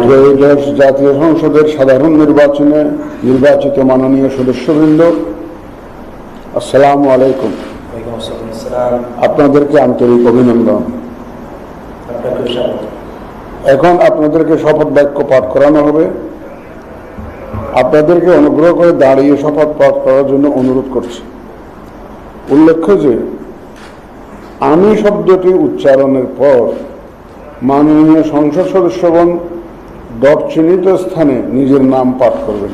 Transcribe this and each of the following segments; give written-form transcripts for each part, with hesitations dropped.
ত্রয়োদশ জাতীয় সংসদের সাধারণ নির্বাচনে নির্বাচিত মাননীয় সদস্যবৃন্দ, আসসালামু আলাইকুম। আপনাদেরকে আন্তরিক অভিনন্দন। এখন আপনাদেরকে শপথ বাক্য পাঠ করানো হবে। আপনাদেরকে অনুগ্রহ করে দাঁড়িয়ে শপথ পাঠ করার জন্য অনুরোধ করছি। উল্লেখ্য যে আমি শব্দটি উচ্চারণের পর মাননীয় সংসদ সদস্যগণ চিহ্নিত স্থানে নিজের নাম পাঠ করবেন।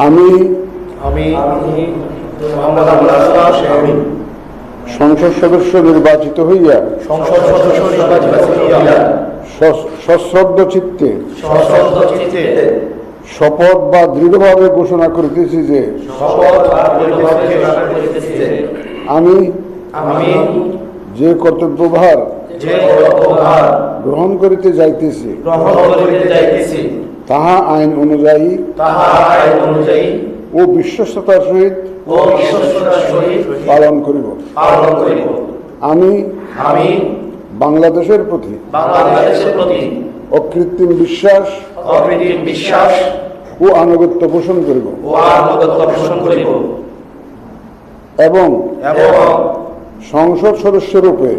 আমি সংসদ সদস্য নির্বাচিত হইয়া সশ্রদ্ধ চিত্তে শপথ বা দৃঢ়ভাবে ঘোষণা করিতেছি যে আমি যে কর্তব্যভার গ্রহণ করিতে যাইতেছি তাহা আইন অনুযায়ী ও বিশ্বস্ততার সহিত পালন করিব। আমি বাংলাদেশের প্রতি অকৃত্রিম বিশ্বাস ও আনুগত্য পোষণ করিব এবং সংসদ সদস্যরূপে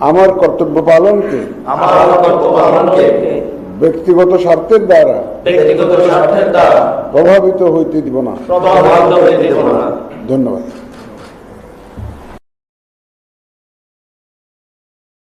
আমার কর্তব্য পালনকে ব্যক্তিগত স্বার্থের দ্বারা প্রভাবিত হইতে দিব না। ধন্যবাদ।